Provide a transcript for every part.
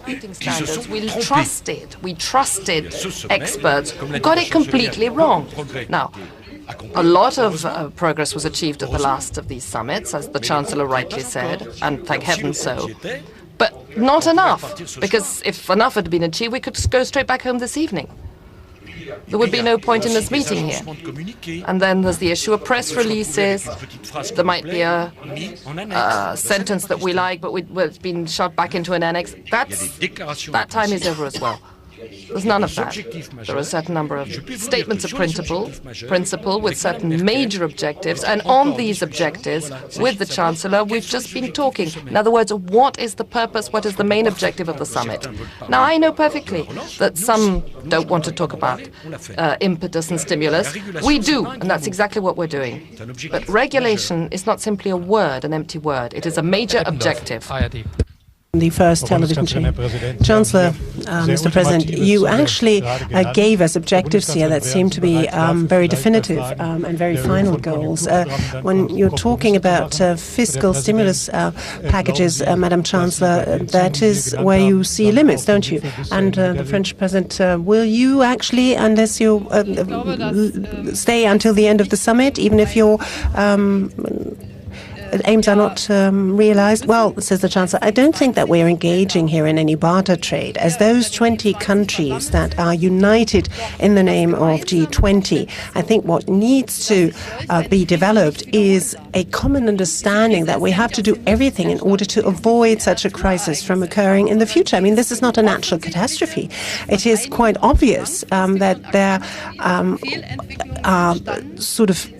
accounting standards. We trusted experts who got it completely wrong. Now, a lot of progress was achieved at the last of these summits, as the Chancellor rightly said, and thank heaven so. But not enough, because if enough had been achieved, we could go straight back home this evening. There would be no point in this meeting here. And then there's the issue of press releases. There might be a sentence that we like, but it's been shot back into an annex. That time is over as well. There's none of that. There are a certain number of statements of principle with certain major objectives, and on these objectives, with the Chancellor, we've just been talking. In other words, what is the purpose, what is the main objective of the summit? Now, I know perfectly that some don't want to talk about impetus and stimulus. We do, and that's exactly what we're doing. But regulation is not simply a word, an empty word. It is a major objective. The first television chain. Chancellor, Mr. President, you actually gave us objectives here that seem to be very definitive and very final goals. When you're talking about fiscal stimulus packages, Madam Chancellor, that is where you see limits, don't you? And the French President, will you actually, unless you stay until the end of the summit, even if your aims are not realized? Well, says the Chancellor, I don't think that we're engaging here in any barter trade. As those 20 countries that are united in the name of G20, I think what needs to be developed is a common understanding that we have to do everything in order to avoid such a crisis from occurring in the future. I mean, this is not a natural catastrophe. It is quite obvious that there are sort of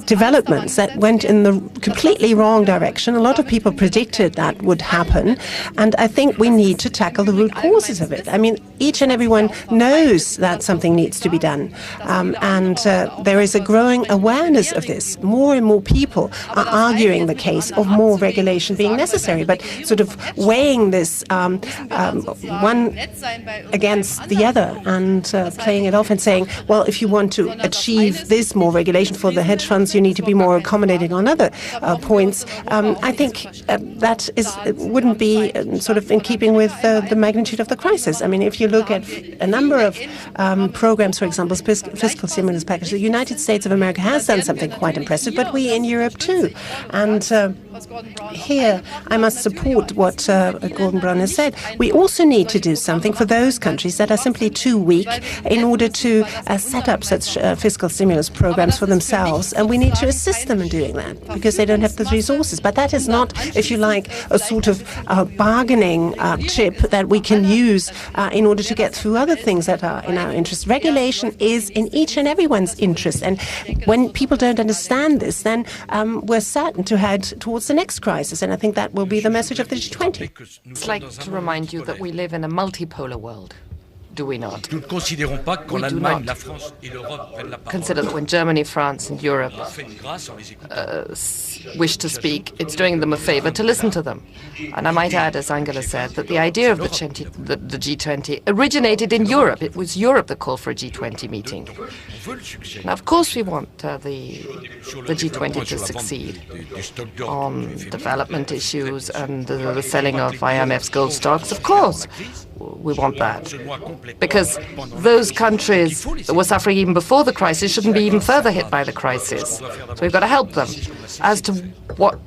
developments that went in the completely wrong direction. A lot of people predicted that would happen, and I think we need to tackle the root causes of it. I mean, each and everyone knows that something needs to be done, and there is a growing awareness of this. More and more people are arguing the case of more regulation being necessary, but sort of weighing this one against the other and playing it off and saying, well, if you want to achieve this more regulation for the hedge funds, you need to be more accommodating on other points. I think that wouldn't be sort of in keeping with the magnitude of the crisis. I mean, if you look at a number of programs, for example, fiscal stimulus package, the United States of America has done something quite impressive, but we in Europe too. And here I must support what Gordon Brown has said. We also need to do something for those countries that are simply too weak in order to set up such fiscal stimulus programs for themselves. And we need to assist them in doing that because they don't have the resources. But that is not, if you like, a sort of bargaining chip that we can use in order to get through other things that are in our interest. Regulation is in each and everyone's interest. And when people don't understand this, then we're certain to head towards the next crisis. And I think that will be the message of the G20. It's like to remind you that we live in a multipolar world. Do we not? We do not consider that when Germany, France and Europe wish to speak, it's doing them a favor to listen to them. And I might add, as Angela said, that the idea of the G20 originated in Europe. It was Europe that called for a G20 meeting. Now, of course, we want the G20 to succeed on development issues and the selling of IMF's gold stocks. Of course, we want that. Because those countries that were suffering even before the crisis shouldn't be even further hit by the crisis. So we've got to help them. As to what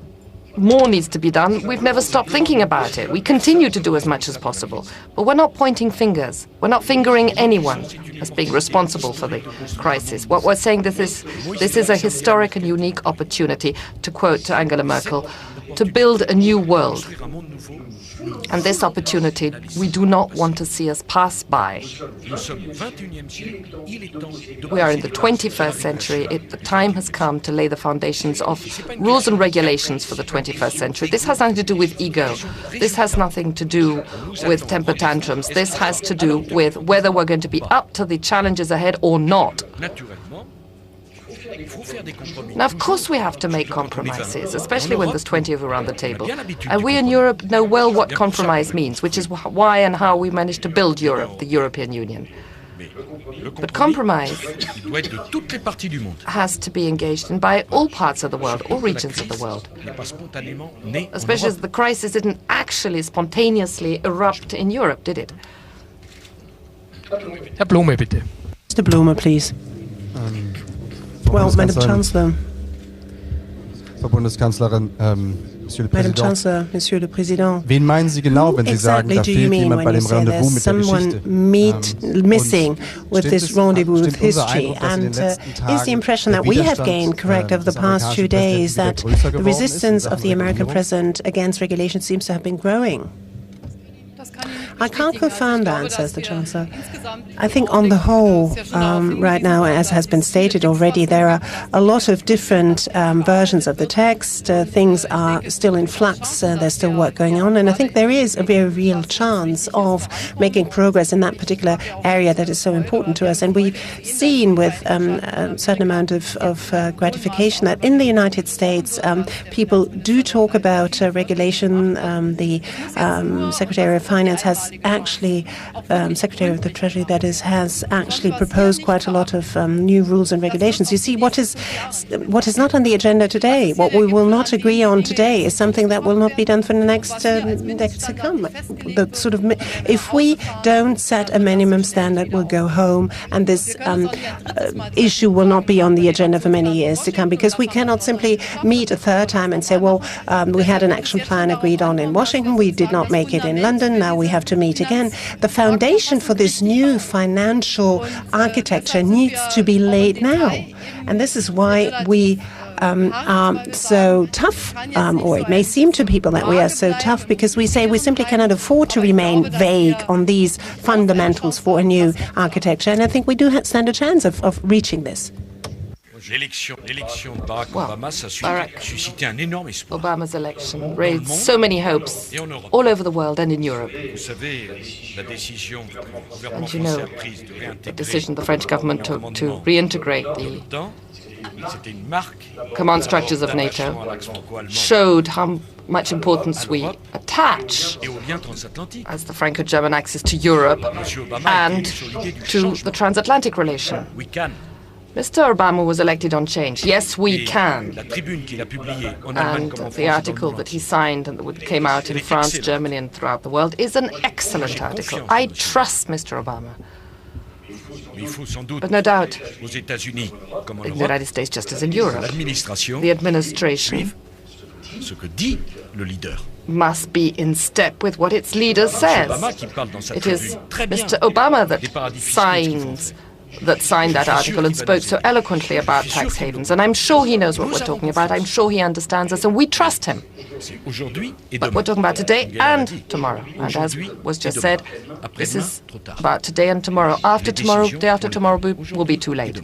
more needs to be done, we've never stopped thinking about it. We continue to do as much as possible. But we're not pointing fingers. We're not fingering anyone as being responsible for the crisis. What we're saying, this is a historic and unique opportunity, to quote Angela Merkel, to build a new world. And this opportunity, we do not want to see us pass by. We are in the 21st century. The time has come to lay the foundations of rules and regulations for the 21st century. This has nothing to do with ego. This has nothing to do with temper tantrums. This has to do with whether we're going to be up to the challenges ahead or not. Now, of course, we have to make compromises, especially when there's 20 of us around the table. And we in Europe know well what compromise means, which is why and how we managed to build Europe, the European Union. But compromise has to be engaged in by all parts of the world, all regions of the world. Especially as the crisis didn't actually spontaneously erupt in Europe, did it? Herr Blume, bitte. Mr. Blume, please. Well, Madam Chancellor. Frau Bundeskanzlerin, Monsieur le Madam Président. Chancellor, Monsieur le Président. Wen meinen Sie genau, wenn Sie sagen, Exactly da do you fehlt mean jemand when bei you dem say Rendezvous there's mit der someone Geschichte? missing with this rendezvous with stimmt unser history? Eindruck, dass in den And letzten is Tagen the impression der that we have Widerstand, gained, correct, over the des past few amerikanischen days, Präsidenten that wieder größer the geworden ist in resistance Sachen of the American Regulierung? president against regulation seems to have been growing? I can't confirm that, says the Chancellor. I think on the whole, right now, as has been stated already, there are a lot of different versions of the text. Things are still in flux. There's still work going on. And I think there is a very real chance of making progress in that particular area that is so important to us. And we've seen with a certain amount of gratification that in the United States, people do talk about regulation. The Secretary of Finance has actually, Secretary of the Treasury, that is, has actually proposed quite a lot of new rules and regulations. You see, what is not on the agenda today, what we will not agree on today, is something that will not be done for the next decades to come. The sort of, if we don't set a minimum standard, we'll go home, and this issue will not be on the agenda for many years to come, because we cannot simply meet a third time and say, well, we had an action plan agreed on in Washington, we did not make it in London, now we have to meet again. The foundation for this new financial architecture needs to be laid now. And this is why we are so tough, or it may seem to people that we are so tough, because we say we simply cannot afford to remain vague on these fundamentals for a new architecture. And I think we do stand a chance of reaching this. Barack Obama's election raised so many hopes all over the world and in Europe. And you know, the decision the French government took to reintegrate the command structures of NATO showed how much importance we attach as the Franco-German axis to Europe and to the transatlantic relation. Mr. Obama was elected on change. Yes, we can. And the article that he signed and that came out in France, Germany, and throughout the world is an excellent article. I trust Mr. Obama. But no doubt, in the United States, just as in Europe, the administration must be in step with what its leader says. It is Mr. Obama that signed that article and spoke so eloquently about tax havens. And I'm sure he knows what we're talking about. I'm sure he understands us, and we trust him. But we're talking about today and tomorrow. And as was just said, this is about today and tomorrow. After tomorrow, day after tomorrow will be too late.